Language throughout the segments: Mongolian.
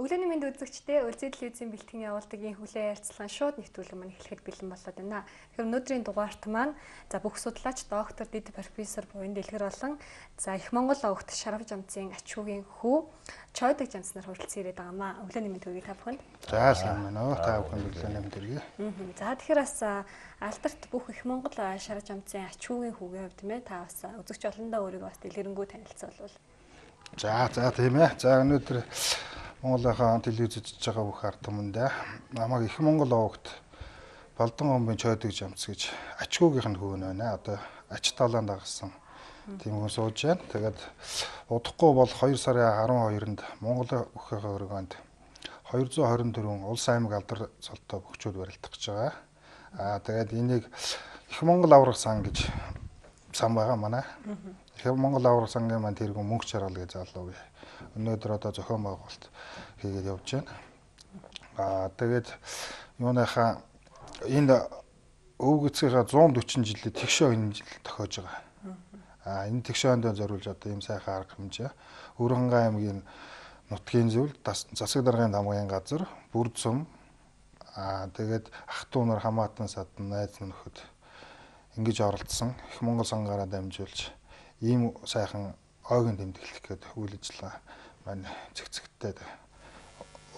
Өглөөний мэнд үзэгчдээ Улсын телевизийн бэлтгэний явуулдагын хүлээн ярилцлага шууд нэвтрүүлэг маань эхлэхэд бэлэн болоод байна. Тэгэхээр өнөөдрийн дугаарт маань бүх судлаач доктор Дид профессор буян дэлгэр болон их Монгол огт Шарав Жамцын ачуугийн хүү Чойдог Жамц нар хүрэлцэн ирээд байгаамаа. Өглөөний мэнд хүргэе та бүхэнд. За сайн байна уу? Та бүхэнд өглөөний мэнд хүргэе. За тэгэхээр бас алдарт бүх их Монгол Шарав Жамцын ачуугийн хүүгийн хувьд тийм ээ та бас үзэгч олондоо өөрийгөө бас дэлгэрэнгүй танилцуулбал. За тийм ээ. За өнөөдөр Монголынхаа телевиз үзэж байгаа бүх ард түмэндээ намайг их Монгол овогт Балдан гомбын Чойдог Жамц гэж ачгүйгийнх нь хүү нэ. Одоо ач талаанд дагсан тийм хүн сууж байна. Тэгээд удахгүй бол 2 сарын 12-нд Монголын өхийнхөө өргөнд 224 улс аймаг алдар цолтой бөхчүүд барилдах гэж байгаа. Тэгээд энийг их Монгол аврах сан гэж сан байгаа манай. Их Монгол аврах сангийн маань тэргүүн мөнгө чаргал гэж залуу бий. Өнөөдөр одоо зохион байгуулалт хийгээд явж байна. Тэгээд юуныхаа энэ өвгөцгийнхаа 140 жилийн тэгшөө энэ жил тохиож байгаа. Энэ тэгшөөнд зориулж одоо ийм сайхан арга хэмжээ. Өрөнгө аймгийн нутгийн зөвлөлд засаг даргын дамгын газар бүр цөм тэгээд ах トゥ нар хамаатан садан найз нөхөд ингэж оролцсон их Монгол сангаараа дамжуулж ийм сайхан ойгын тэмдэглэх гээд үйл ажиллагаа маань цэгцэгтэй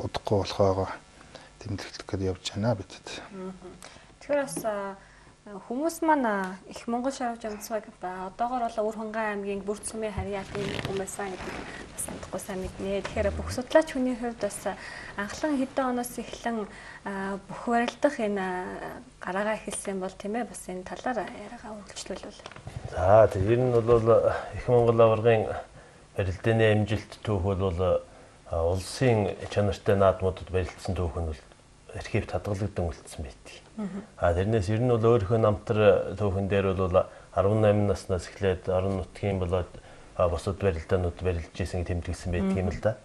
удахгүй болохоогоо тэмдэглэх гээд явж байна бидэд. Тэгэхээр бас хүмүүс маань их Монгол Шарав Жамцыг одоогоор бол Өвөр Хангай аймгийн Бүр цөмийн харьяатын хүмүүсаа гэдэг бас санахгүй сайн мэднэ. Тэгэхээр бүх судлаач хүний хувьд бас анхлан хэдэн оноос эхлэн бүх барилдах энэ гараагаа эхэлсэн бол тийм ээ бас энэ талаар яриагаа үргэлжлүүлвэл. За тэр нь бол их Монгол аваргын барилдааны амжилт түүх бол улсын чанартай наадмуудад барилдсан түүх нь бол архивт хадгалагдсан үлдсэн байдаг. Тэрнээс ер нь бол өөрийнхөө намтар түүхэн дээр бол 18 наснаас эхлээд орон нутгийн болоод бусад барилдаанууд барилдж ийсэн тэмдэглэсэн байдаг юм л да.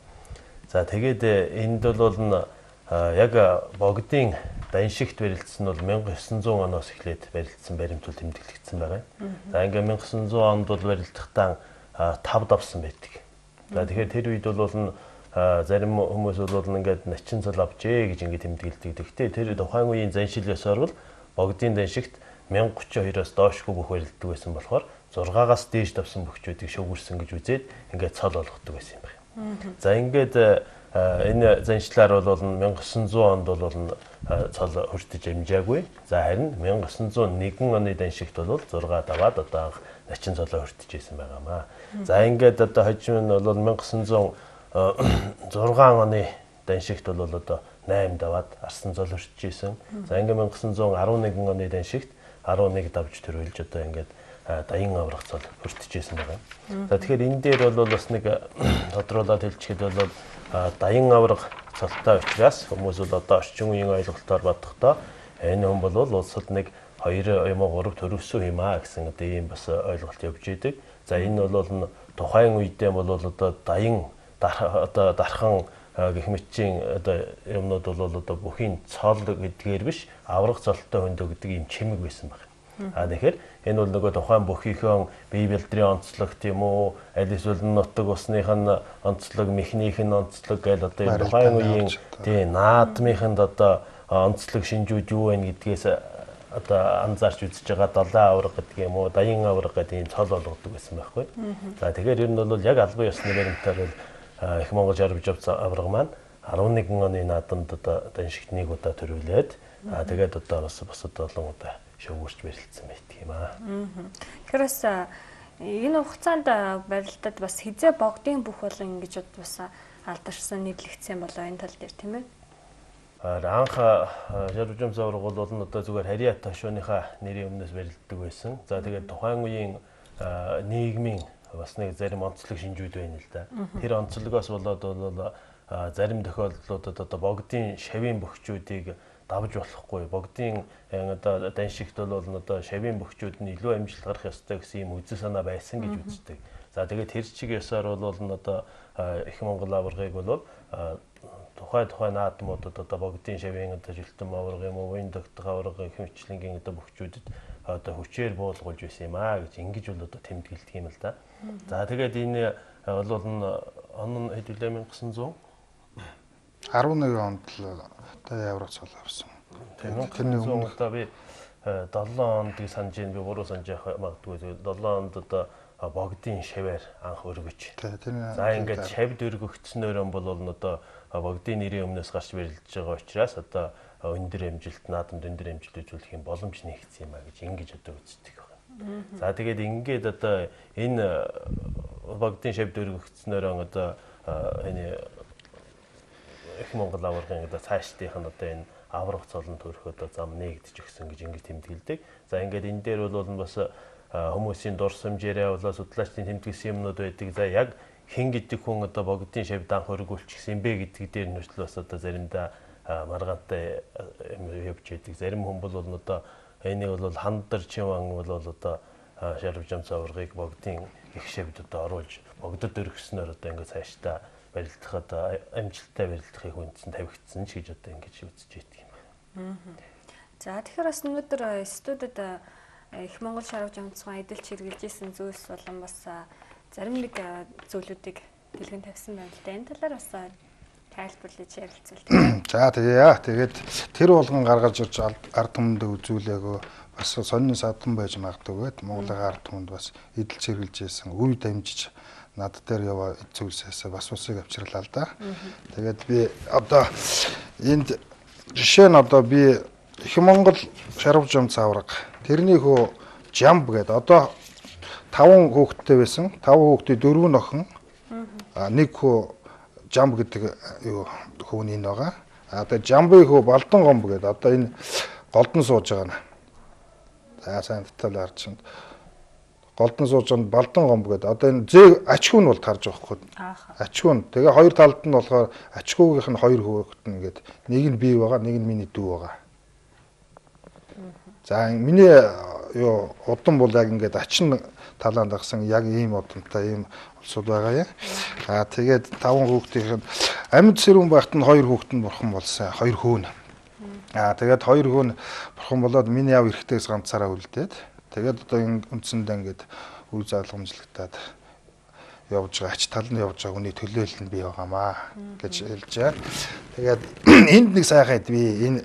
За тэгээд энд бол яг богдын даншигт барилдсан бол 1900 оноос эхлээд барилдсан баримтууд тэмдэглэгдсэн байгаа. За ингээ 1900 онд бол барилдахдаа 5 давсан байдаг. За тэгэхээр тэр үед бол зарим хүмүүс бол ингээд начин цал авчээ гэж ингээд тэмдэглэдэг. Гэхдээ тэр тухайн үеийн заншил ёсоор бол богдын даншигт 1032-оос доошгүй бүх барилддаг байсан болохоор 6-аас дээш давсан бөхчүүдийг шүүгэрсэн гэж үзээд ингээд цол болгодог байсан юм байна. За ингээд энэ заншлаар бол 1900 онд бол цол хүртэж амжаагүй. За харин 1901 оны даншигт бол 6 даваад одоо начин цолоо хүртэж байсан байгаамаа. За ингээд одоо хожим нь бол 1906 оны даншигт бол одоо 8 даваад арсан цол хүртэж байсан. За ингээд 1911 оны даншигт 11 давж төрүүлж одоо ингээд даян аврах цол хүртэж байсан байгаа. За тэгэхээр энэ дээр бол бас нэг тодруулаад хэлчихэд бол даян аврах цолтой учраас хүмүүс бол одоо орчин үеийн ойлголтоор бодохдоо энэ хүн бол улсад нэг 2 юм уу 3 төрөвсөн юм гэсэн одоо ийм бас ойлголт явж идэг. За энэ бол тухайн үедээ бол одоо даян одоо дархан гэх мэтчийн одоо юмнууд бол одоо бүхийн цол гэдгээр биш аврах цолтой хөндөө гэдэг ийм чимэг байсан байна. Тэгэхээр энэ бол нөгөө тухайн бүхийнхөө бие бэлтрийн онцлог тийм үү аль эсвэл нутаг усных нь онцлог механик нь онцлог гэл одоо энэ тухайн үеийн тийм наадмынханд одоо онцлог шинжүүд юу вэ гэдгээс одоо анзаарч үзэж байгаа 7 авраг гэдэг юм уу даян авраг гэдэг энэ цол болгодог байсан байхгүй. За тэгэхээр ер нь бол яг албан ёсны баримтаар бол их Монгол Шарав Жамц авраг маань 11 оны наадамд одоо даншигт нэг удаа төрүүлээд тэгээд одоо бас бусад олон удаа шүүгүрч барилдсан байдаг юм аа. Тэгэхээр бас энэ хугацаанд барилдад бас хизээ богдын бүх болон ингэж бас алдаршсан нэрлэгдсэн болоо энэ тал дээр тийм ээ. Анх Шарав Жамц авраг бол одоо зүгээр харьяат хошууныхаа нэрийн өмнөөс барилддаг байсан. За тэгээд тухайн үеийн нийгмийн бас нэг зарим онцлог шинжүүд байна л да. Тэр онцлогоос болоод бол зарим тохиолдлуудад одоо богдын шавийн бөхчүүдийг давж болохгүй. Богдын одоо даншигт бол одоо шавийн бөхчүүд нь илүү амжилт гарах ёстой гэсэн юм үзэл санаа байсан гэж үздэг. За тэгээд тэр чиг ёсоор бол одоо их Монгол аваргыг бол тухайн наадмуудад одоо богдын шавийн одоо жилтэн аварга юм уу, уян догтох аварга их мэтлэнгийн одоо бөхчүүдэд одоо хүчээр буулгуулж байсан юм аа гэж ингэж бол одоо тэмдэглэдэг юм л да. За тэгээд энэ бол он хэд үлээ 1900 11 онд л одоо евро цол авсан. Тэрний өмнө одоо би 7 онд санаж би 3 санаж явах магадгүй. 7 онд одоо богдын шавьар анх өргөж. За ингээд шавьд өргөгдснөөр бол одоо богдын нэрийн өмнөөс гарч барилдж байгаа учраас одоо өндөр амжилт, наадамд өндөр амжилт үзүүлэх юм боломж нэгдсэн юм а гэж ингэж одоо үздэг байна. За тэгээд ингээд одоо энэ богдын шавьд өргөгдснөөр одоо энэ их Монгол аваргын одоо цаашдынх нь одоо энэ аврах цолон төрөх одоо зам нэгдэж өгсөн гэж ингэж тэмдэглэдэг. За ингээд энэ дээр бол бас хүмүүсийн дурсамжаараа болоо судлаачдын тэмдэглэсэн юмнууд байдаг. За яг хэн гэдэг хүн одоо богдын шавьд анх өргүүлчихсэн бэ гэдгийг дээр нь хүртэл бас одоо заримдаа маргаантай явж байдаг. Зарим хүн бол одоо энийг бол хандар чиван бол одоо шарв жамц аваргыг богдын их шавьд одоо оруулж богдод өргөснөөр одоо ингээд цаашдаа барилдах одоо амжилттай барилдахыг хүндсэн тавигдсан ч гэж одоо ингэж үзэж байдаг юм байна. За тэгэхээр бас өнөөдөр студид их Монгол шарв жамцгай эдэлж хэрэгжилж исэн зүйлс болон бас зарим нэг зүйлүүдийг дэлгэн тавьсан байна л да. Энэ талаар бас тайлбарлаж ярилцвал. За тэгээд тэр болгон гаргаж ирж ард түмэнд үзүүлээгөө бас сонин садан байж магадгүй гэд Монголын ард түмэнд бас эдэлж хэрэгжилж исэн үе дамжиж над дээр яваа зүйлсээс бас усыг авчирлаа л да. Тэгээд би одоо энд жишээ нь одоо би их Монгол шарв жамц авраг тэрний хөө жамб гэдэг одоо 5 хүүхэдтэй байсан. 5 хүүхдийн 4 охин. Нэг хөө жамб гэдэг юу хүүний байгаа. Одоо жамбын хөө балдан гомб гэдэг одоо энэ голдон сууж байгаа нь. За сайн деталь харж чинь голдон сууж байгаа балдан гомб гэдэг одоо энэ зээ ачгүй нь бол тарж байгаа хгүй. Ачгүй нь. Тэгээ хоёр талд нь болохоор ачгүйгийнх нь 2 хүүхэд нэгээд нэг нь бий байгаа, нэг нь миний дүү байгаа. За миний юу удам бол яг ингээд ачин талаанд агсан яг ийм удамтай ийм улсууд байгаа юм. Тэгээд 5 хүүхдийн амьд сэрүүн байхад нь 2 хүүхэд нь бурхан болсон. 2 хөөн. Тэгээд 2 хөөн бурхан болоод миний яв эрэхтэйс ганцаараа үлдээд тэгээд одоо үндсэндээ ингээд үе залгамжлагтаад явж байгаа ач тал нь явж байгаа хүний төлөөлөл нь бий байгаамаа гэж хэлж байгаа. Тэгээд энд нэг сайхан хэд би энэ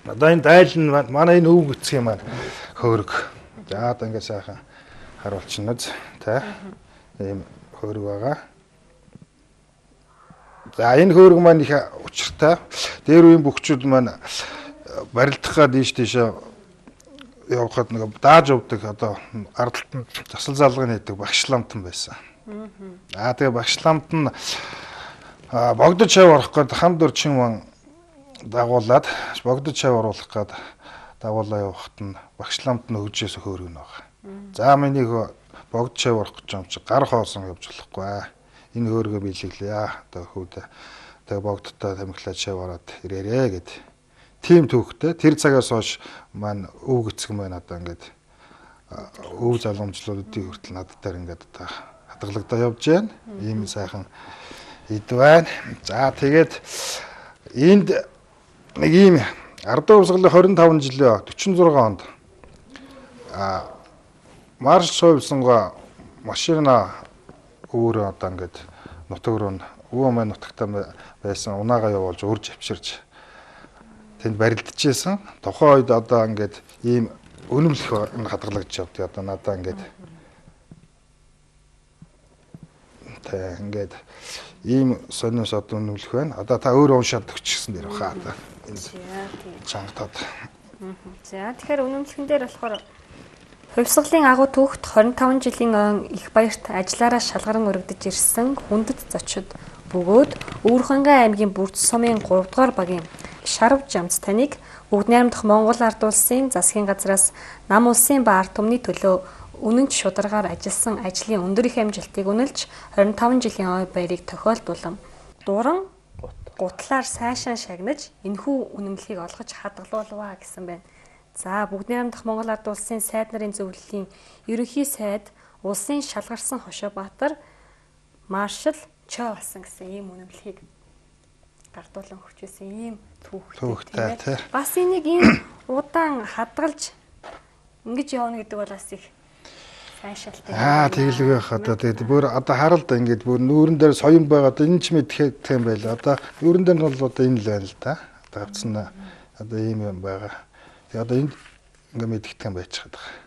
одоо энэ дайл нь манай энэ өвөг эцгийн маань хөөрг. За одоо ингээд сайхан харуулчихна үз тэ ийм хөөрг байгаа. За энэ хөөрг маань их учиртай. Дээр үеийн бөхчүүд маань барилдахаа тийшээ явахад нэг дааж явдаг одоо ардталтанд засал залгын хийдэг багшламтан байсан. Тэгээ багшламтан богдод шав орох гээд хам дөрчин ман дагуулад богдод шав оруулах гээд дагуулаа явахад нь багшламт нь хөгжөөс хөөргөн байгаа. За миний богдод шав орох гэж юм чи гар хоосон явж болохгүй. Энэ хөөргөө биелэглэе. Одоо хүүдээ тэгээ богдодтой тамхилаад шав ороод ирээрээ гэд. Тим түүхтэй тэр цагаас хойш маань өвөг эцэг маань одоо ингээд өв залгамжлуудын хүртэл над дээр ингээд одоо хадгалагдаа явж байна. Ийм сайхан ид байна. За тэгээд энд нэг ийм ардын хувьсгалын 25 жилийн 46 онд марш совьсонго машина өөрөө одоо ингээд нутаг руу өвөө маань нутагтаа байсан унаага явуулж урж авчирч тэнд барилдчихсэн. Тухайн үед одоо ингээд ийм өнөмлөх хадгалагдж явдаг. Одоо надаа ингээд тэ ингээд ийм сониос одоо өнөмлөх байна. Одоо та өөрөө уншаад өгчихсэн дээр баха. Чангатаад. За тэгэхээр өнөмлөхөн дээр болохоор хувьсгалын агуу түүхт 25 жилийн он их баярт ажиллаараа шалгаран өргөдөж ирсэн хүндэт зочид бөгөөд Өвөрхангай аймгийн Бүрд сумын 3 дугаар багийн шарв жамц таныг Бүгд найрамдах Монгол ард улсын засгийн газраас нам улсын ба ард түмний төлөө үнэн шударгаар ажилласан ажлын өндөр их амжилтыг үнэлж 25 жилийн ой баярыг тохиолдуулан дуран гутлаар сайшаан шагнаж энэхүү үнэмлэхийг олгож хадгалуулваа гэсэн байна. За бүгд найрамдах Монгол ард улсын сайд нарын зөвлөлийн ерөнхий сайд улсын шалгарсан Хошообаатар маршал Чо болсон гэсэн ийм үнэмлэхийг гартуулан өгчээсэн ийм түүхтэй тийм. Бас энийг ийм удаан хадгалж ингэж явна гэдэг бол бас их Сайшаалтай. Тэгэлгүй байх одоо тэгээд бүр одоо харал да ингээд бүр нүүрэн дээр соён байгаа одоо энэ ч мэдэх юм байла. Одоо нүүрэн дээр нь бол одоо энэ л байна л да. Одоо авцсан одоо ийм юм байгаа. Тэгээд одоо энд ингээд мэдэх юм байж байгаа.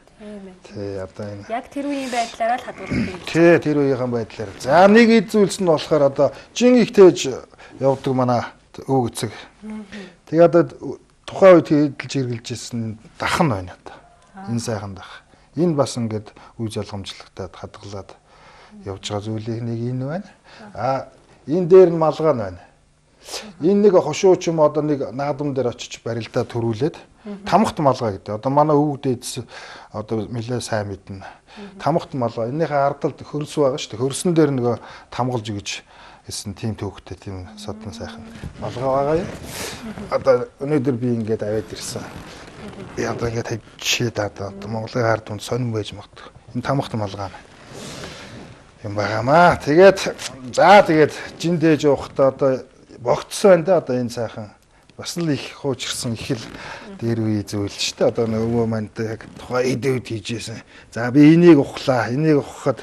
Тий одоо энэ Яг тэр үеийн байдлаараа л хадгалдаг. Тий тэр үеийн байдлаар. За нэг зүйлс нь болохоор одоо жин их тээж явдаг манай өвөг эцэг. Тэгээд одоо тухайн үед эдэлж хэрглэж ирсэн дахан байна одоо. Энэ сайхан дах. Энэ бас ингээд үе залгамжлагтаад хадгалаад явж байгаа зүйлийн нэг энэ байна. Энэ дээр нь малгай байна. Энэ нэг хошууч юм одоо нэг наадам дээр очиж барилдаа төрүүлээд тамхт малгай гэдэг. Одоо манай өвөг дээдс одоо нэлээ сайн мэднэ. Тамхт малгай. Энийхээ ардалд хөрс байгаа шүү дээ. Хөрсөн дээр нөгөө тамгалж өгч гэсэн тийм төвхтэй тийм содон сайхан малгай байгаа юм. Одоо өнөөдөр би ингээд аваад ирсэн. Би одоо ингээд хажид одоо Монголын ард түмэнд сонирн байж магадгүй. Энэ тамхт малгай юм байгаамаа. Тэгээд жин дээж явахдаа одоо богцсон байна да одоо энэ сайхан бас л их хуучирсан их л дээр үе зүйл шүү дээ. Одоо нөгөө манд яг тухайн эдэвд хийжсэн. За би энийг ухлаа. Энийг ухахад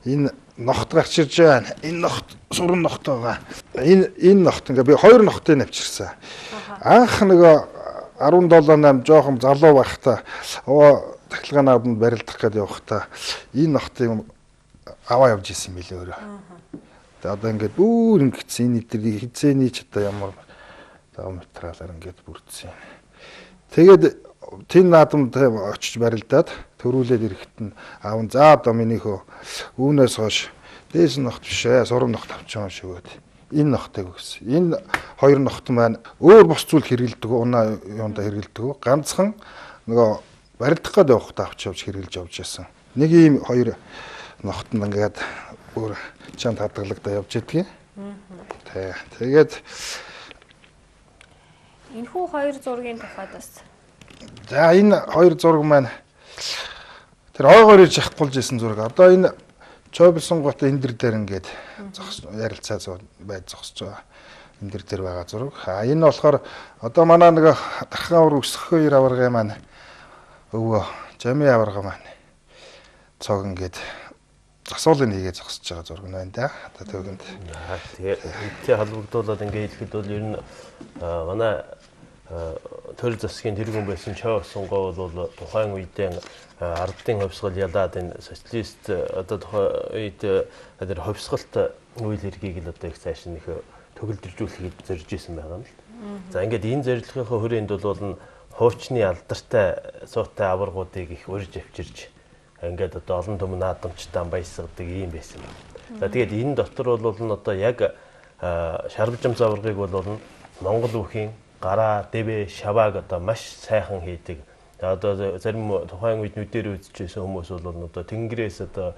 энэ ногт гарч ирж байна. Энэ ногт суран ногт байгаа. Энэ ногт ингээ би хоёр ногтыг навчирсан. Анх нөгөө 17-8 жоохон залуу байхдаа тахилгааны наадамд барилдах гээд явахдаа энэ ногтыг аваа явж исэн билээ өөрөө. Тэгээд одоо ингээд бүр ингэсэн энэ дээр хизээний ч одоо ямар материалаар ингээд бүрдсэн. Тэгээд тэн наадамд очиж барилдаад төрүүлээд ирэхэд нь аав за одоо минийхөө үүнээс хойш дээс ногт биш ээ сурам ногт авчих юм шигөөд энэ ногтыг өгсөн. Энэ хоёр ногт маань өөр бос зүйл хэрэгэлдэг унаа юунда хэрэгэлдэг. Ганцхан нөгөө барилдах гээд явахдаа авч явж хэрэгэлж явж байсан. Нэг ийм хоёр ногт нь ингээд өөр чамд хадгалагдаа явж идэгин. Тэгээд Энэхүү хоёр зургийн тухайд бас. За энэ хоёр зураг маань тэр ойгоор ирж хахгуулж исэн зураг. Одоо энэ Чойболсон гот энэ дээр ингээд ярилцаа байж зогсож байгаа. Энэ дээр байгаа зураг. Энэ болохоор одоо манай нэг дархан уур өсөх хоёр аваргын маань өвөө жами аварга маань цог ингээд засуулын нэгээ зогсож байгаа зураг нь байна да. Одоо төгөнд. Тэгээ холбогдуулаад ингээд хэлэхэд бол ер нь манай төр засгийн тэргүүн байсан Чойболсон гоо бол тухайн үедээ ардын хөвсгөл ялаад энэ социалист одоо тухайн үед тэр хөвсгөлт үйл хэргийг л одоо их цааш нэг төгөлдржүүлэхэд зорж исэн байгаа юм л. За ингээд энэ зорилгынхаа хүрээнд бол хуучны алдартай суутай аваргуудыг их урьж авчирж ингээд одоо олон түмэн наадамчтай баясгадаг юм байсан байна. За тэгээд энэ дотор бол одоо яг шарвжам заваргыг бол Монгол бүхийн гараа, дэвэ, шавааг одоо маш сайхан хийдэг. Одоо зарим тухайн үед нүдээр үзчихсэн хүмүүс бол одоо тэнгэрээс одоо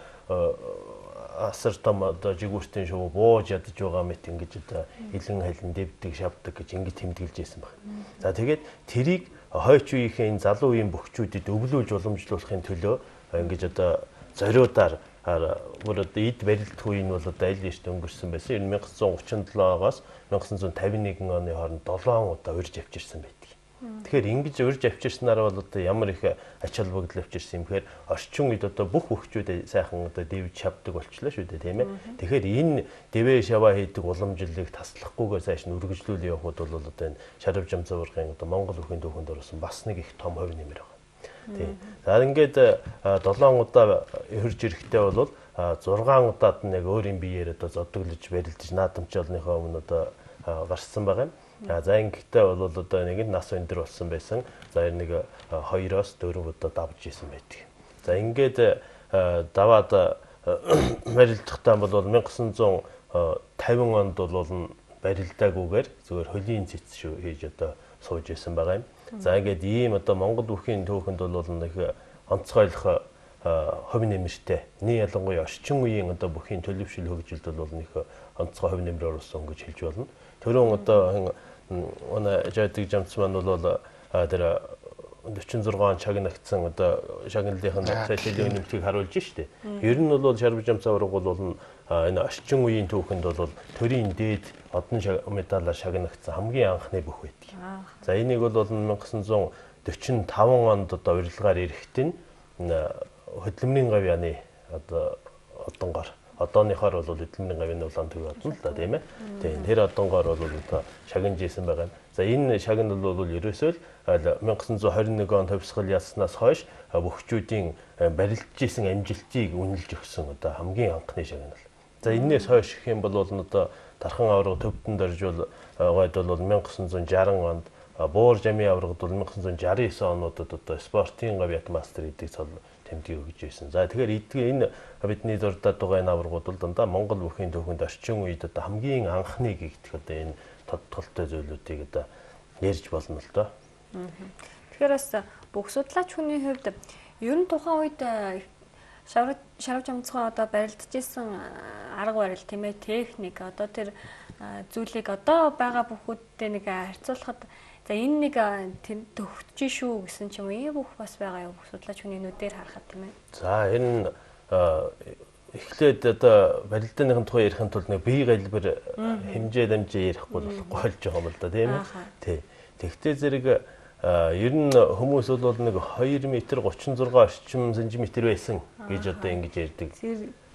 асар том одоо жигүүртийн шувуу бууж ядаж байгаа мэт ингэж одоо илэн хайлан дэвдэг, шавдаг гэж ингэж тэмдэглэж байсан байна. За тэгээд тэрийг хойч үеийнхээ энэ залуу үеийн бөхчүүдэд өвлүүлж уламжлуулахын төлөө ингэж одоо зориудаар бүр одоо эд барилдах үе нь бол одоо аль нэшт өнгөрсөн байсан. 1937-оос 1951 оны хооронд 7 удаа урьж авчирсан байдаг. Тэгэхээр ингэж урьж авчирснараа бол одоо ямар их ач холбогдол авчирсан юм гэхээр орчин үед одоо бүх хөгчүүд сайхан одоо дэвж шавдаг болчлаа шүү дээ, тийм ээ. Тэгэхээр энэ дэвэ шаваа хийдэг уламжлалыг таслахгүйгээр цааш нь үргэлжлүүл явахуд бол одоо энэ шарвжам заваргын одоо Монгол бүхийн түүхэнд орсон бас нэг их том хувь нэмэр байна. Тийм. За ингээд 7 удаа хурж ирэхдээ бол 6 удаад нэг өөрийн биеэр одоо зодоглож барилдаж наадамчлалынхаа өмнө одоо гарсан байгаа юм. За ингэхдээ бол одоо нэг нас өндөр болсон байсан. За нэг 2-оос 4 удаа давж исэн байдаг. За ингээд даваад барилдахдаа бол 1950 онд бол барилдаагүйгээр зүгээр хөлийн цэц шүү хийж одоо сууж исэн байгаа юм. За ингээд ийм одоо Монгол бүхийн түүхэнд бол нэг онцгойлох хувь нэмэртэй. Нэг ялангуяа орчин үеийн одоо бүхийн төлөвшил хөгжилд бол нэг онцгой хувь нэмэр оруулсан гэж хэлж болно. Төрөн одоо оны жаадаг жамц маань бол тэр 46 он шагнагдсан одоо шагналынхын цаашилын нэмтгийг харуулж штэ. Ер нь бол шарвжам цавраг бол энэ орчин үеийн түүхэнд бол төрийн дээд одон медалаар шагнагдсан хамгийн анхны бүх байдаг. За энийг бол 1945 онд одоо урилгаар ирэхэд нь хөдөлмөрийн гавьяаны одоо одонгоор одооныхоор бол хөдөлмөрийн гавьяаны улаан төв болно л да тийм ээ. Тийм тэр одонгоор бол одоо шагнажсэн байгаа юм. За энэ шагнал бол ерөөсөө л 1921 онд хувьсгал яснаас хойш бөхчүүдийн барилдж исэн амжилтыг үнэлж өгсөн одоо хамгийн анхны шагнал. За энээс хойш гэх юм бол одоо Тархан аварга төвдөн дөрж гойд бол 1960 онд Буур жамын аваргад бол 1969 онуудад одоо спортын гавьяат мастер эдийг цол тэмдэг өгж байсан. За тэгэхээр энэ бидний дурдаад байгаа энэ аваргууд бол дандаа Монгол бүхийн төвхөнд орчин үед одоо хамгийн анхны гэгдэх одоо энэ тодтолтой зүйлүүдийг одоо ярьж болно л доо. Тэгэхээр бас бүх судлаач хүний хувьд ер нь тухайн үед шарвж амцгой одоо барилдаж исэн арга барил тийм ээ техник одоо тэр зүйлийг одоо байгаа бүхүүдтэй нэг харьцуулахад за энэ нэг төгсөж шүү гэсэн ч юм уу бүх бас байгаа юу бүх судлаач хүний нүдээр харахад тийм ээ. За энэ эхлээд одоо барилдааныхын тухай ярихын тулд нэг бие галбар хэмжээ дамжаа ярихгүй болохгүй болж байгаа юм л да тийм ээ. Тий. Тэгтээ зэрэг ер нь хүмүүс бол нэг 2 м 36 орчим сантиметр байсан гэж одоо ингэж ярьдаг.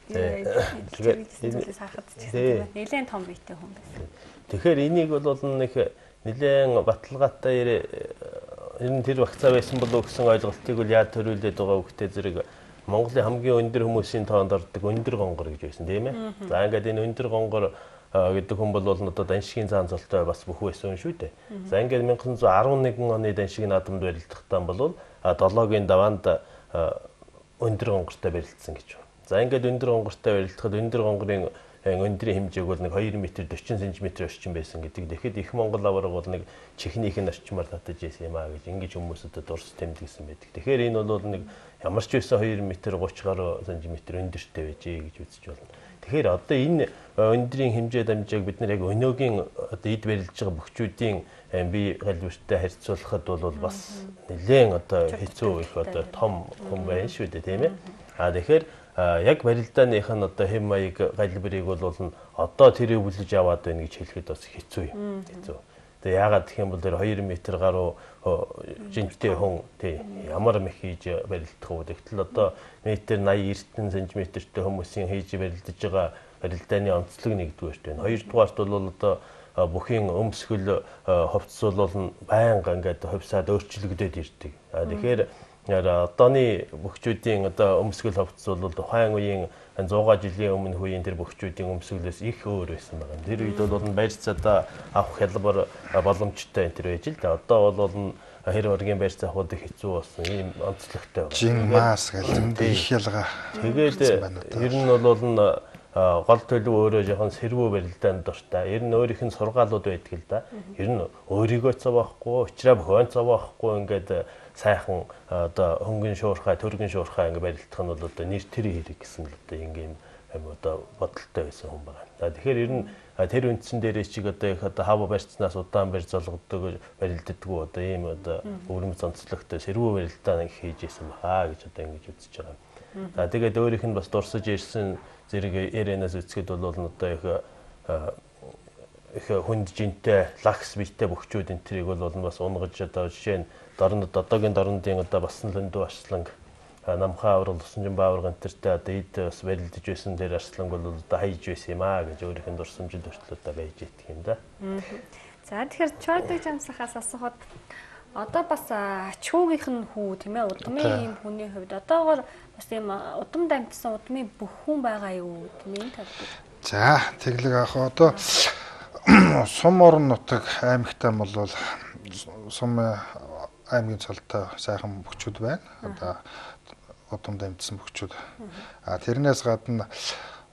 Тэгээд харахад ч тийм нэлээд том биетэй хүн байсан. Тэгэхээр энийг бол нэг нэлээд баталгаатай ер нь тэр вакцаа байсан болов гэсэн ойлголтыг бол яаж төрүүлээд байгаа хөхтэй зэрэг Монголын хамгийн өндөр хүмүүсийн тоонд ордог өндөр гонгор гэж байсан тийм ээ. За ингээд энэ өндөр гонгор гэдэг хүн бол одоо Даншигын цаан золтой бас бүх байсан шүү дээ. За ингээд 1911 оны Даншигын наадамд барилдахдаа бол 7-гийн даваанд өндөр гонгортой барилдсан гэж байна. За ингээд өндөр гонгортой барилдахад өндөр гонгорын өндрийн хэмжээг бол нэг 2 м 40 см орчим байсан гэдэг. Тэгэхэд их Монгол аварга бол нэг чихнийхэн орчмаар татаж байсан юм аа гэж ингэж хүмүүсүүдэд дурс тэмдэгсэн байдаг. Тэгэхээр энэ бол нэг ямар ч байсан 2 м 30 гаруй сантиметр өндөртэй байжээ гэж үзэж байна. Тэгэхээр одоо энэ өндрийн хэмжээ дамжааг бид нар яг өнөөгийн одоо эд барилж байгаа бөхчүүдийн бие галбиртай харьцуулахад бол бас нэлээд одоо хэцүү их одоо том хүн байна шүү дээ тийм ээ. Тэгэхээр яг барилдааных нь одоо хэм маяг галбирыг бол одоо тэрийг бүлэж аваад байна гэж хэлэхэд бас хэцүү юм. Хэцүү. Тэгээ яагаад гэх юм бол тэр 2 м гаруй жинтэй хүн тий ямар мэх хийж барилдах уу. Тэгтэл одоо метр 80 см-тэй хүмүүсийн хийж барилдаж байгаа барилдааны онцлог нэгдүгээрт байна. Хоёрдугаарт бол одоо бүхийн өмсгөл хувцс бол байнга ингээд хувьсаад өөрчлөгдөд ирдэг. Тэгэхээр одооны бөхчүүдийн одоо өмсгөл хувцс бол тухайн үеийн 100 жилийн өмнөх үеийн тэр бөхчүүдийн өмсгөлөөс их өөр байсан байна. Тэр үед бол байрцаадаа авах хялбар боломжтой энэ төр байж л да. Одоо бол хэр оргийн байрц авахд хэцүү болсон. Ийм онцлогтой байна. Жин мас гэл их ялгаа. Тэгээд ер нь бол гол төлөв өөрөө жоохон сэрвүү барилдаанд дуртай. Ер нь өөрийнх нь сургаалууд байдаг л да. Ер нь өөрийгөө цавахгүй, учраа бөхөн цавахгүй ингээд сайхан одоо хөнгөн шуурхай, төргөн шуурхай ингээд барилдах нь бол одоо нэр тэр хэрэг гэсэн л одоо ингээм одоо бодолтой байсан хүн байна. За тэгэхээр ер нь тэр үндсэн дээрээ чиг одоо их одоо хав барьцнаас удаан барьж золгодог барилддаггүй одоо ийм одоо өвөрмөц онцлогтой сэрвүү барилдаа хийж исэн баха гэж одоо ингэж үзэж байгаа. За тэгээд өөрийнх нь бас дурсаж ирсэн зэрэг ярэнаас үцгэд бол одоо их хүнд жинтэй лагс биетэй бөхчүүд энэ трийг бол бас унгаж одоо жишээ нь дорнод одоогийн дорнодын одоо басан лөндөө арсланг намхаа аврал усан баавар гэнтертэй одоо эд бас барилдаж байсан тэр арсланг бол одоо хайж байсан юм аа гэж өөрийнх нь дурсамжид өртлөөдөө байж идэх юм да. За тэгэхээр чойдог жамсахаас асуухад одоо бас ачуугийнх нь хүү тийм ээ удмын юм хүний хувьд одоогоор бас тийм удамд амьдсан удмын бүх хүн байгаа юу тийм ээ тавьдаг. За тэглэг ах одоо сум орон нутаг аймагтай бол сум аймгийн цолтой сайхан бөхчүүд байна. Одоо удамд амьдсан бөхчүүд. Тэрнээс гадна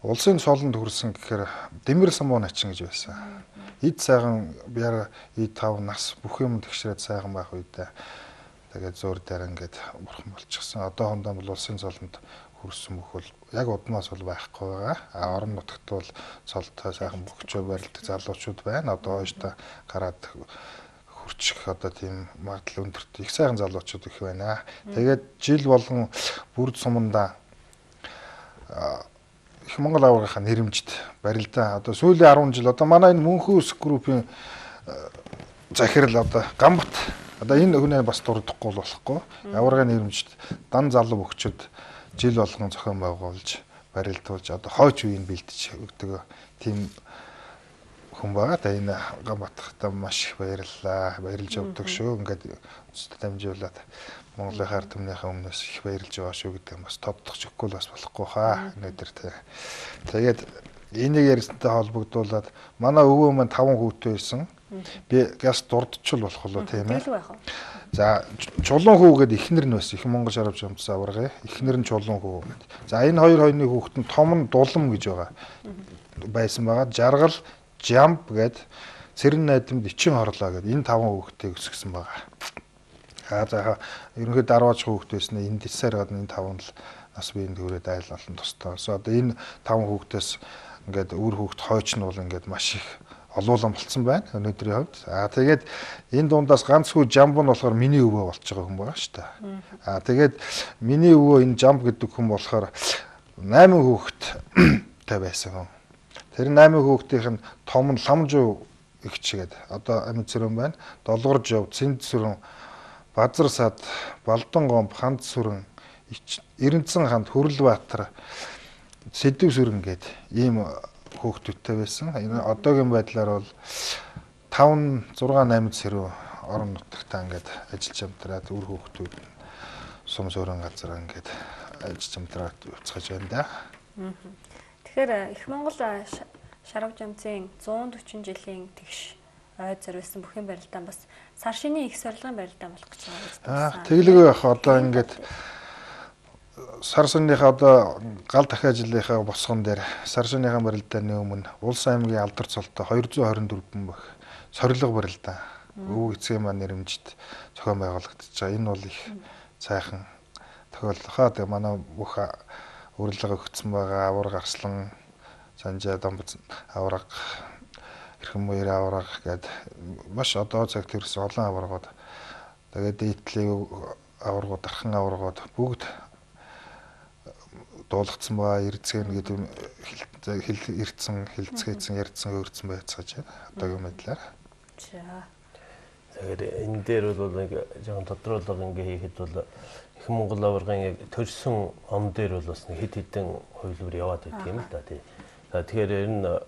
улсын цолонд хүрсэн гэхээр Дэмэр самуун ачин гэж байсан. Эд сайхан бяар эд 5 нас бүх юм тэгшрээд сайхан байх үедээ тэгээд зөөр дээр ингээд бурхан болчихсон. Одоо хондоо бол улсын цолонд хүрсэн бүх бол яг удмаас бол байхгүй байгаа. Орон нутагт бол цолтой сайхан бөхчөө барилдаг залуучууд байна. Одоо хойштой гараад хурчих одоо тийм магадлал өндөрт их сайхан залуучууд их байна. Тэгээд жил болгон бүрд сумандаа их Монгол аваргынхаа нэрэмжид барилдаа одоо сүүлийн 10 жил одоо манай энэ Мөнхөөс группийн захирал одоо Гамбат одоо энэ хүнээ бас дурдахгүй болохгүй аваргын нэрэмжид дан залуу бөхчөд жил болгон зохион байгуулж барилдуулж одоо хойч үеийг бэлдэж өгдөг тийм хүн байгаа. Та энэ Ганбаатарт маш их баярлалаа. Баярлж явдаг шүү. Ингээд өсөлтөд дамжуулаад Монголын ард түмнийхээ өмнөөс их баярлж байгаа шүү гэдэг бас тодтогч өгөхгүй бас болохгүй хаа. Өнөөдөр тэгээд энийг ярьсантай холбогдуулаад манай өвөө маань 5 хүүтэй байсан. Би газ дурдчихвол болох уу тийм ээ. За чулуун хүү гэдэг эхнэр нь бас их Монгол шарав жамц аварга. Эхнэр нь чулуун хүү гэдэг. За энэ хоёр хойны хүүхэд нь том нь дулам гэж байгаа. Байсан байгаа. Жаргал Жамп гээд Цэрэн найдамд ичин хорлоо гээд энэ 5 хүүхдийг өсгсөн байгаа. За ерөнхийдөө 10 хүүхэд байсан энэ дэсээр гад энэ 5 нь л нас биеийн төрөд айл олон тустай. Одоо энэ 5 хүүхдээс ингээд өөр хүүхд хойч нь бол ингээд маш их олуулан болцсон байна өнөөдрийн хувьд. Тэгээд энэ дундаас ганц хүү Жамп нь болохоор миний өвөө болж байгаа хүн байгаа шүү дээ. Тэгээд миний өвөө энэ Жамп гэдэг хүн болохоор 8 хүүхэдтэй байсан хүн. Тэр 8 хүүхдийн нь том нь Ламжуу ихч гээд одоо амьд сүрэн байна. Долгор жов, Цэнд сүрэн, Базар сад, Балдан гомб, Ханд сүрэн, Эренцэн ханд, Хөрлбаатар, Сэдэв сүрэн гээд ийм хүүхдүүдтэй байсан. Энэ одоогийн байдлаар бол 5, 6, 8 сэрүү орон нутагтаа ингээд ажиллаж амтраад үр хүүхдүүд сум суурин газар ингээд ажиллаж амтраад явцгааж байна да. Тэгэхээр их Монгол шарав жамцын 140 жилийн тэгш ой зориулсан бүхэн барилдаан бас сар шинийн их сорилгын барилдаан болох гэж байгаа. Тэглэгүй байх одоо ингээд сар шинийхээ одоо гал дахиад жилийнхаа босгон дээр сар шинийхаа барилдааны өмнө Улс аймгийн алдар цолтой 224 бүх сорилго барилдаан өвөг эцгийн маань нэрмжид зохион байгуулагдаж байгаа. Энэ бол их сайхан тохиолдол. Тэгээ манай бүх урилга өгсөн байгаа авраг арслан санжаа домбоц авраг эрхэм баяр авраг гэдэг маш одоо цагт ирсэн олон аврагууд тэгээд дээдлийн аврагууд дархан аврагууд бүгд дуулгацсан ба эрдцгэн гэдэг ирдсэн хилцгээсэн ярьдсан өөрцөн байцгааж байна одоогийн байдлаар. За. Тэгэхээр энэ дээр бол нэг жоохон тодруулга ингээ хийхэд бол их Монгол аваргын яг төрсөн он дээр бол бас нэг хэд хэдэн хувилбар яваад байдаг юм л да тий. Тэгэхээр энэ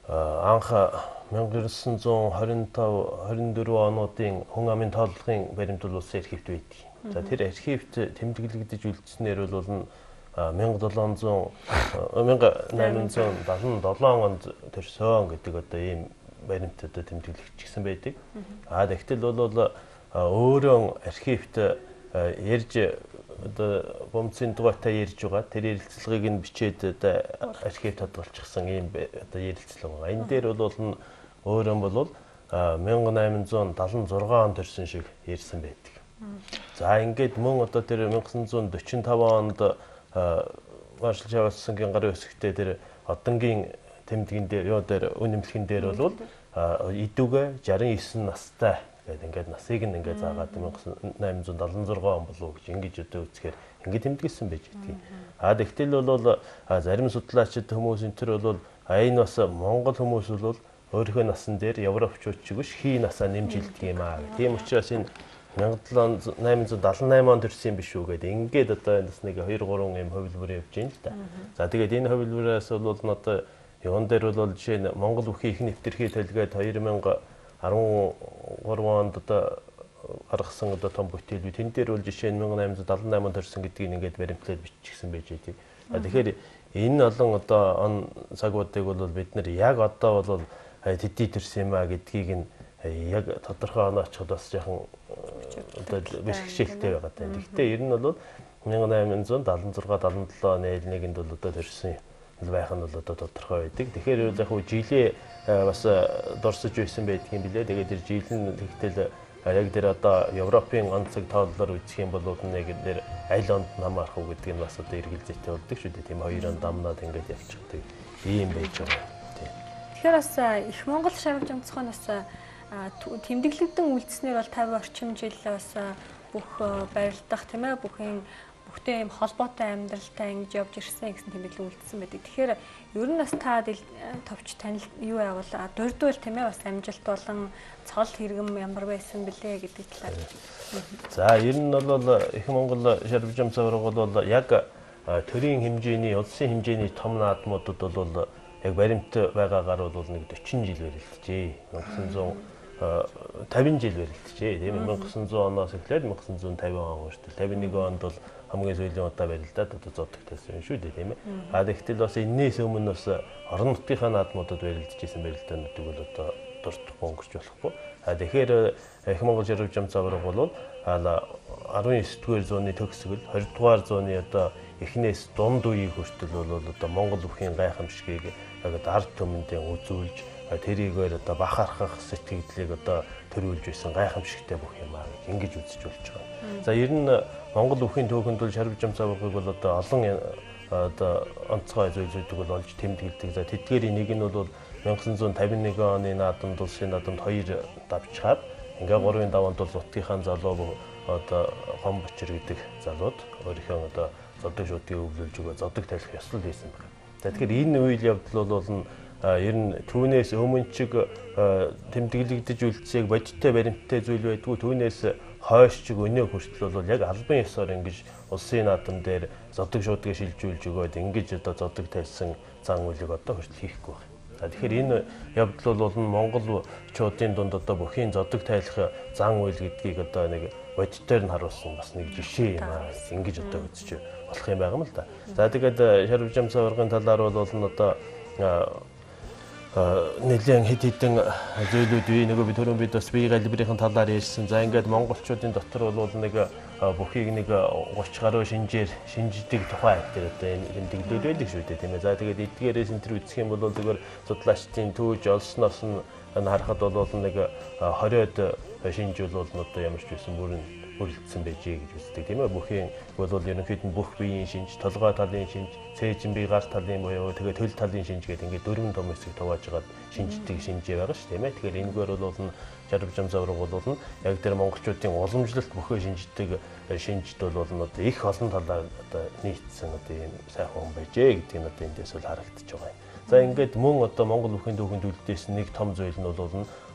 анх 1925 24 онуудын хүн амын тооллогын баримт бол улсын архивт байдаг. За тэр архивт тэмдэглэгдэж үлдснээр бол 1877 онд төрсөн гэдэг одоо ийм баримтуудад тэмдэглэгдчихсэн байдаг. Тэгтэл бол өөрөө архивт ярьж одоо бомцын дугаартай ярьж байгаа. Тэр ярилцлагыг нь бичээд одоо архивт хадгалчихсан ийм одоо ярилцлага байгаа. Энэ дээр бол өөрөө бол 1876 онд төрсэн шиг ярьсан байдаг. За ингээд мөн одоо тэр 1945 онд Маршал Чавсангийн гарын өсгтээ тэр одонгийн тэмдгэн дээр юу дээр үнэмлэхэн дээр бол идүүгээ 69 настай гэдэг ингээд насыг нь ингээд заагаад 1876 он болов гэж ингэж өдөө үзэхээр ингээд тэмдэглэсэн байж байдаг. Тэгтэл бол зарим судлаачид хүмүүс энэ төр бол энэ бас Монгол хүмүүс бол өөрийнхөө насан дээр европчууд ч биш хий насаа нэмж илдэг юм аа. Тийм учраас энэ 1878 онд төрсэн юм биш үү гэдэг. Ингээд одоо энэ нэг 2 3 юм хувилбар явж байна л да. За тэгээд энэ хувилбараас бол одоо юун дээр бол жишээ нь Монгол бүхий их нэвтрхий төлгээд 2013 онд одоо гаргасан одоо том бүтээлүүд тэн дээр бол жишээ нь 1878 онд төрсэн гэдгийг ингээд баримтлаад биччихсэн байж байдаг. Тэгэхээр энэ олон одоо он цагуудыг бол бид нэр яг одоо бол тэдий төрсэн юм а гэдгийг нь яг тодорхой онооч бас жоохон одоо бэрхшээлтэй байгаа тань. Гэхдээ ер нь бол 1876 77 оны элнийгэнд бол одоо төрсэн байх нь бол одоо тодорхой байдаг. Тэгэхээр яг хөө жилээ бас дорсож байсан байдаг юм билээ. Тэгээд тэр жил нь тэгтэл яг тэр одоо Европын онцог тооллоор үзэх юм бол нэг дээр аль онд намаарах уу гэдэг нь бас одоо эргэлзээтэй болдог шүү дээ. Тийм хоёрын дамнаад ингээд явчихдаг ийм байж байгаа. Тэгэхээр бас их Монгол шарав жамцхан бас тэмдэглэгдэн үлдснээр бол 50 орчим жил бас бүх барилдах тийм ээ бүхтэй юм холбоотой амьдралтай ингэж явж ирсэн гэсэн тэмдэглэл үлдсэн байдаг. Тэгэхээр ер нь бас та товч танил юу явал дурдвал тийм ээ бас амжилт болон цол хэрэгэм ямар байсан бэлээ гэдэг талаар. За ер нь бол их Монгол шарав жамц аварга бол яг төрийн хэмжээний улсын хэмжээний том наадмуудад бол яг баримт байгаагаар бол нэг 40 жил барилджээ. 1950 жил барилджээ. Тийм 1900 оноос эхлээд 1950 он хүртэл 51 онд бол хамгийн сүүлийн удаа барилдаад одоо зодог тавьсан шүү дээ, тийм ээ. Тэгэхдээ бас энэс өмнө бас орон нутгийнхаа наадмуудад барилдажсэн барилдаануудыг бол одоо дуртахгүй өнгөрч болохгүй. Тэгэхээр их Монгол жаргал жам завраг бол 19-р зууны төгсгөл 20-р зууны одоо эхнээс дунд үеийн хүртэл бол одоо Монгол бүхийн гайхамшигыг яг ард түмэндээ үзүүлж тэрийгээр одоо бахархах сэтгэлдлийг одоо төрүүлж байсан гайхамшигтай бүх юм аа ингэж үзэж болж байгаа. За ер нь Монгол бүхийн түүхэнд бол шарв жам заврагыг бол одоо олон одоо онцгой зүйлсүүдийг бол олж тэмдэглэдэг. За тэдгээрийн нэг нь бол 1951 оны наадамд улсын наадамд 2 давчгаад ингээ 3-ын даванд бол Нутгийнхаа залуу одоо Гом Бочир гэдэг залууд өөрийнхөө одоо зодог шуудыг өвлүүлж өгөө зодог тайлах ёслол хийсэн байна. За тэгэхээр энэ үйл явдал бол ер нь түүнээс өмнө чиг тэмдэглэгдэж үлдсээг бодиттой баримттай зүйл байдгүй түүнээс хойш чиг өнөө хүртэл бол яг албан ёсоор ингэж улсын наадам дээр зодог шуудыг шилжүүлж өгөөд ингэж одоо зодог тайлсан зан үйлийг одоо хүртэл хийхгүй байна. Тэгэхээр энэ явдал бол Монгол чуудын дунд одоо бүхийн зодог тайлах зан үйл гэдгийг одоо нэг бодитоор нь харуулсан бас нэг жишээ юм аа. Ингэж одоо үзэж болох юм байгаа юм л да. За тэгээд шарв жам заврагын талаар бол одоо нэлээд хэд хэдэн зүйлүүд бий нөгөө би түрүүн бид бас бие галбирийн талаар ярьсан. За ингээд монголчуудын дотор бол нэг бүхийг нэг 30 гаруй шинжээр шинждэг тухай дээр одоо энэ тэмдэглэл байдаг шүү дээ тийм ээ. За тэгээд эдгээрээс энэ төр үзэх юм бол зүгээр судлаачдын түүж олсноос нь харахад бол нэг 20-од шинж бол одоо ямар ч байсан бүрэлдсэн байжээ гэж үздэг тийм ээ. Бүхийн бол ерөнхийд нь бүх биеийн шинж, толгой талын шинж, цээжин бие гар талын буюу тэгээ төл талын шинж гэдэг ингээд 4 том хэсэг туваажгаад шинждэг шинжээ байгаа шүү тийм ээ. Тэгэхээр энэгээр бол шарв жам завраг бол яг тэр монголчуудын уламжлалт бүхөө шинждэг шинжд бол одоо их олон талаар одоо нийцсэн одоо ийм сайхан хүн байжээ гэдэг нь одоо эндээс бол харагдаж байгаа юм. За ингээд мөн одоо Монгол бүхийн түүхэнд үлдээсэн нэг том зүйл нь бол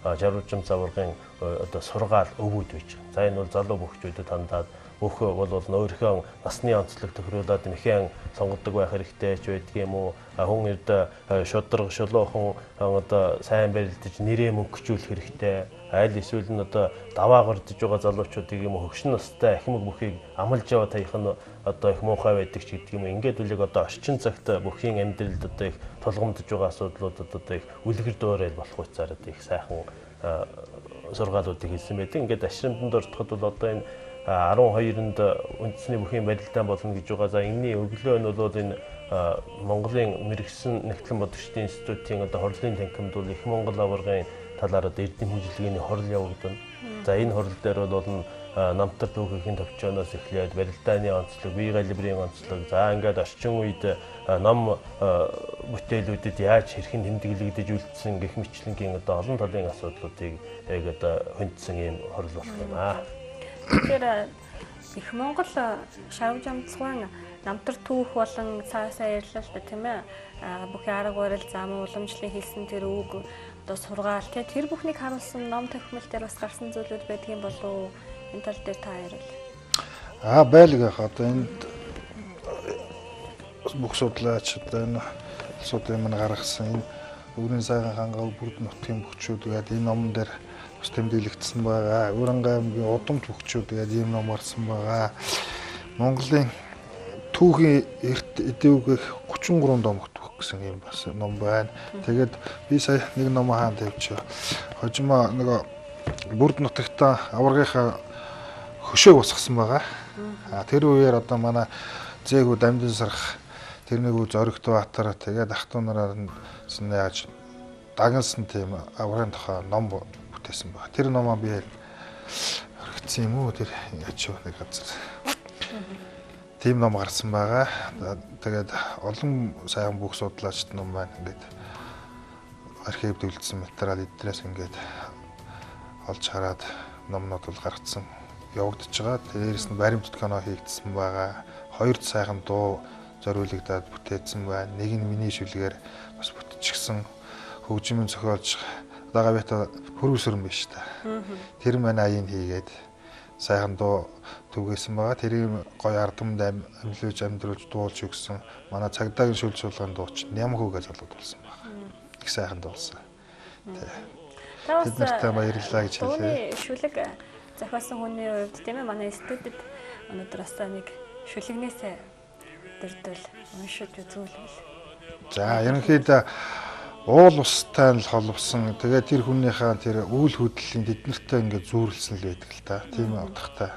шарв жам заврагын одоо сургаал өвүүд байж байгаа. За энэ бол залуу бүхчүүдэд хандаад бүх бол өөрийнхөө насны онцлог тохируулаад мэхэн сонгодог байх хэрэгтэй ч байдаг юм уу? Хүн эрдэ шудраг шулуухан одоо сайн барилдаж нэрээ мөнгөчүүлэх хэрэгтэй. Аль эсвэл нь одоо даваа гордож байгаа залуучуудыг юм хөгшин настай ахмаг бүхийг амлж яваа таих нь одоо их муухай байдаг ч гэдэг юм. Ингээд үл яг одоо орчин цагт бүхийн амьдралд одоо их тулгамдж байгаа асуудлуудад одоо их үлгэр дуурай болох учраас одоо их сайхан сургаалуудыг хийсэн байдаг. Ингээд ашрамтанд ороход бол одоо энэ 12-нд үндэсний бүхийн барилдаан болно гэж байгаа. За энэний өглөө нь бол энэ Монголын мэрэгсэн нэгтлэн бодогчдын институтын одоо хурлын танхимд бол их Монгол аваргын талаар одоо эрдэм хүчилгээний хурал явагдана. За энэ хурал дээр бол намтар түүхийн төвчөөноос эхлээд барилдааны онцлог, бие галбирийн онцлог, за ингээд орчин үед ном бүтээлүүдэд яаж хэрхэн тэмдэглэгдэж үлдсэн гэх мэтлэнгийн одоо олон талын асуудлуудыг яг одоо хөндсөн юм хурал болох юм аа. Тэгэхээр их Монгол шарв жамцгуун намтар түүх болон цаасаа ярьлаа л да тийм ээ. Бүхий арга барил зам уламжлалын хэлсэн тэр үг одоо сургаал тэр бүхнийг харуулсан ном тохиомл дээр бас гарсан зүйлүүд байдгийн болов уу? Энэ тал дээр та яриул. Байлгах одоо энд бүх судлаач одоо энэ асуудлыг мань гаргасан энэ Өврийн сайхан хангаа бүрд нутгийн бүхчүүд гэдэг энэ номон дээр бас тэмдэглэгдсэн байгаа. Уранга аймгийн удамт бүхчүүд гэдэг ийм ном гарсан байгаа. Монголын түүхийн эрт эдээвгэх 33 домогт бүх гэсэн ийм бас ном байна. Тэгээд би сая нэг ном хаан тавьчих. Хожимо нөгөө бүрд нутагтаа аваргынхаа хөшөөг босгосон байгаа. Тэр үеэр одоо манай зээгүү Дамжин сарх тэрнийг зоригтой Баатар тэгээд ах トゥ нараар нь яаж дагнсан тийм аврагын тухай ном бүтээсэн байна. Тэр номоо би оргицсан юм уу тэр ячуу нэг газар. Тийм ном гарсан байгаа. Тэгээд олон сайхан бүх судлаачд ном байна. Ингээд архивд үлдсэн материал эдрээс ингээд олж хараад номнууд бол гаргацсан явагдаж байгаа. Тэрээс нь баримт кино хийгдсэн байгаа. 2 сайхан дуу зориулагдаад бүтээсэн байна. Нэг нь миний шүлгээр бас бүтчихсэн хөгжмийн зохиолч Лагавита хөрвсөрөн биш та. Тэр маань аян хийгээд сайхан дуу түгээсэн байгаа. Тэрийг гоё ардамд амьлуулж амьдруулж дуулж өгсөн. Манай цагдаагийн шүлж суулгааны дууч Нямхүүгээ залгуулсан байгаа. Их сайхан дуулсан. Тэд нартай баярлалаа гэж хэлээ. Дууны шүлэг зохиосон хүний хувьд тийм ээ манай студид өнөөдөр бас нэг шүлэгнээсээ дөрдөл уншиж үзүүлвэл. За ерөнхийдөө уул устай л холбосон. Тэгээд тэр хүнийхээ тэр үйл хөдлөлийн тэднэртэй ингээд зүүрлсэн л байдаг л та. Тийм утгатай.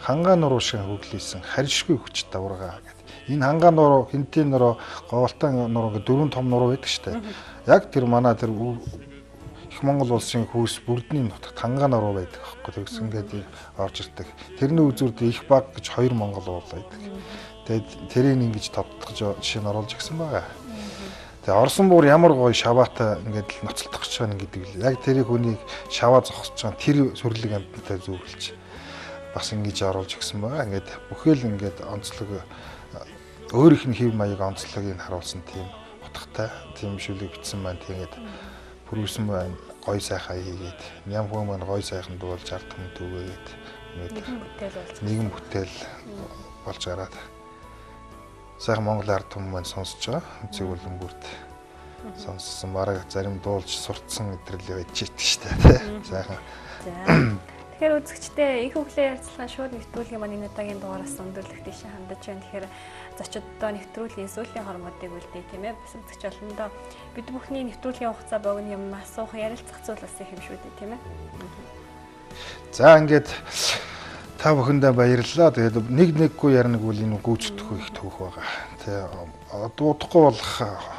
Хангаа нуруу шиг хөглөйсэн харьшгүй хүч давргаа гэдэг. Энэ хангаа нуруу, хинтийн нуруу, говалтан нуруу гэдэг дөрвөн том нуруу байдаг шүү дээ. Яг тэр манай тэр их Монгол улсын хүйс бүрдний нутагт хангаа нуруу байдаг аахгүй. Тэгс ингээд орж ирдэг. Тэрний үзүүрд их баг гэж 2 монгол уул байдаг. Тэгээд тэрийг ингэж товтгож жишээ нь оруулж гисэн байгаа. Тэгээ Орсон буур ямар гоё шаваатай ингээд ноцолдох гэж байна гэдэг л. Яг тэрийг хүнийг шаваа зогсож байгаа тэр сүрлэг амьтантай зүүрлж бас ингэж оруулж гисэн байгаа. Ингээд бүхэл ингээд онцлог өөрийнх нь хэв маяг онцлогийг харуулсан тийм утгатай тийм шүлэг бичсэн байна. Тэгээд бүрүүлсэн байна. Гоё сайхан хийгээд Нямхүү маань гоё сайхан дуулж ард түмэн түгээгээд нэгэн бүтээл болж гараад сайхан Монгол ард түмэн маань сонсож байгаа. Үнцэг болон бүрт сонссон бараг зарим дуулж сурцсан өдрөл байж идэг штэ тий. Сайхан. Тэгэхээр үзэгчдээ их өглөө ярилцлага шууд нэвтрүүлгийн маань энэ удаагийн дугаараас өндөрлөх тийш хандаж байна. Тэгэхээр зочдод нэвтрүүлгийн сүүлийн хормуудыг үлдээ тийм ээ. Бас үзэгч олондоо бид бүхний нэвтрүүлгийн хугацаа богино юм асуух ярилцах зүйл бас их юм шүү дээ тийм ээ. За ингээд та бүхэндээ баярлалаа. Тэгээд нэггүй ярих үл энэ гүйцэтгэх их төвх байгаа. Тэгээ дуудахгүй болох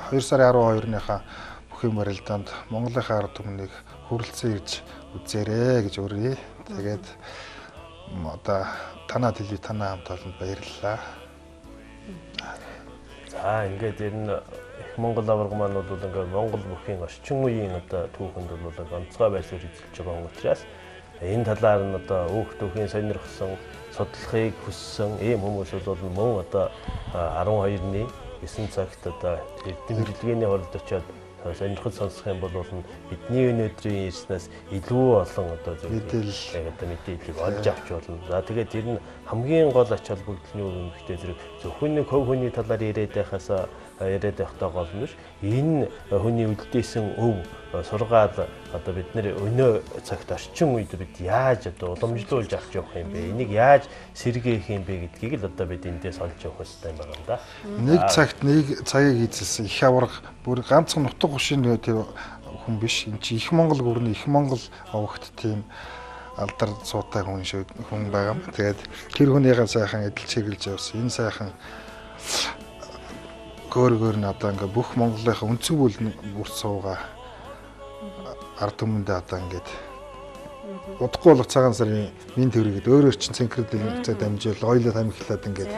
2 сарын 12-ныхаа бүхэн барилдаанд Монголынхаа ард түмнийг хүрэлцэн ирж үзээрэй гэж өргөе. Тэгээд одоо танаа телевиз танаа хамт олонд баярлалаа. За ингээд ер нь их Монгол аварга маань бол ингээд Монгол бүхийн орчин үеийн одоо түүхэнд бол онцгой байсаар эзэлж байгаа учраас энэ талаар нь одоо өөх түүхийн сонирхсан судлахыг хүссэн ийм хүмүүс бол мөн одоо 12-ны 9 цагт одоо эрдэм билгээний хорд очиод сонирхол сонсох юм бол бидний өнөөдрийн ирснээс илүү олон одоо мэдээллийг олж авч болно. За тэгээд ер нь хамгийн гол ач холбогдлын үүрэгтэй зэрэг зөвхөн нэг хөв хүний талаар яриад байхдаа гол нь биш. Энэ хүний үлдээсэн өв сургаал одоо бид нэр өнөө цагт орчин үед бид яаж одоо уламжлуулж авч явах юм бэ? Энийг яаж сэргээх юм бэ гэдгийг л одоо бид эндээс олж явах хэрэгтэй юм байна да. Нэг цагт нэг цагийг эзэлсэн их аварга бүр ганцхан нутаг хушийн тэр хүн биш. Энд чи их Монгол гүрний их Монгол овогт тийм алдар цуутай хүн байгаа юм. Тэгээд тэр хүнийхээ сайхан эдэлж хэрглэж явсан. Энэ сайхан гөр нь одоо ингээ бүх Монголынхаа өнцөг бүр суугаа ард түмэндээ одоо ингээд удахгүй болох цагаан сарын минь төрөйгээд өөрөөр чин цэнхэрд хэлцээ дамжуул ойлоо тамхилаад ингээд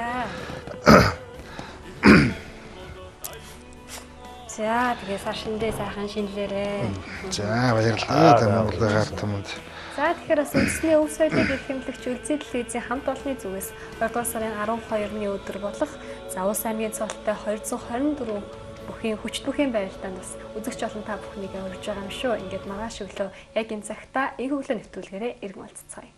за тэгээ саршиндээ сайхан шинэлээрээ. За баярлалаа Монголын ард түмэнд. За тэгэхээр бас үндэсний өв соёлыг эрхэмлэгч Үлзий телевизийн хамт олонны зүгээс 2 дугаар сарын 12-ны өдөр болох Завус аймгийн цолтой 224 бүхийн хүчтүхийн байралтанд бас үзэгч олон та бүхнийг урьж байгаа юм шүү. Ингээд маргааш өглөө яг энэ цагта их өглөө нэвтрүүлгээрээ иргэн уулзцгаая.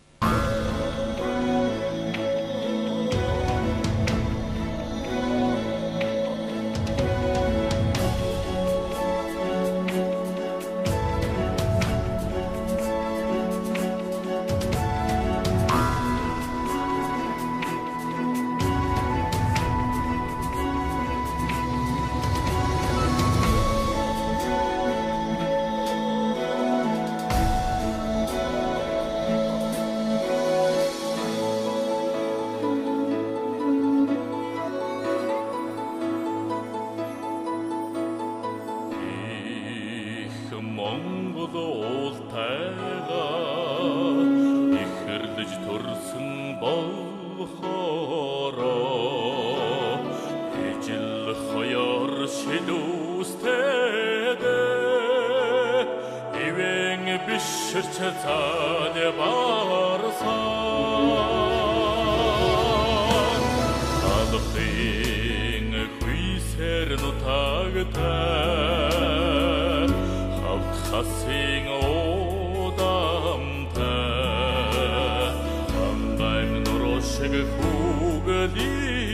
후글이생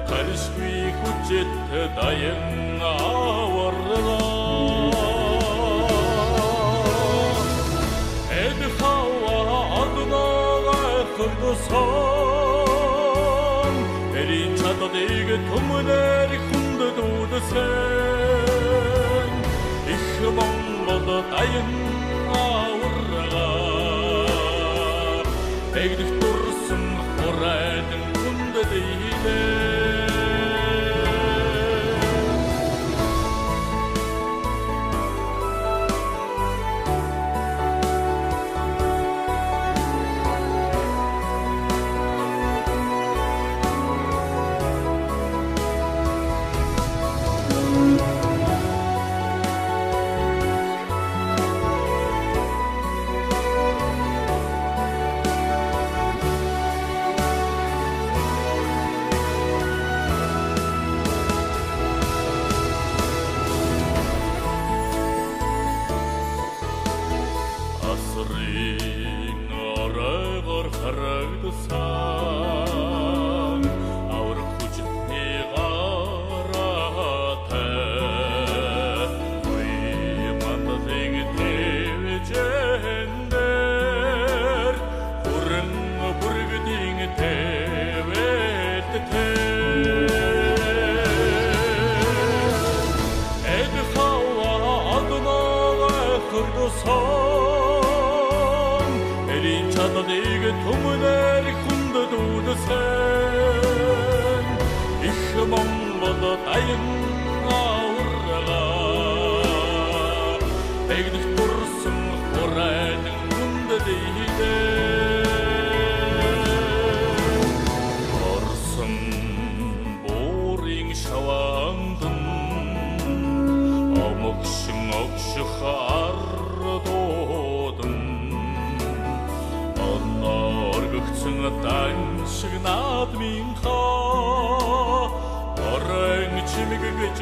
харшгүй хүчит даян аварга эд хава аднага хурдсан эрин чаддаг төмнөр хүнддүүдсэн их Монгол даян аварга эгдэх дурсан хурайдан хүнддэйлээ харагдсан авар хүчний гараатай үе мандалыг тэвжэндэр хүрэн бүргэдийн тэвэлтэй эд хава аднага хурдсан эрин чаддаг төмнөр хүнддүүдсэн их Монгол даян аварга эгдэх дурсан хурайдан хүнддэйлээ орсон буурын шавандан омогшин огших ардуудан оргөгцөн дан шиг наадмынхаа орон чимэг гэж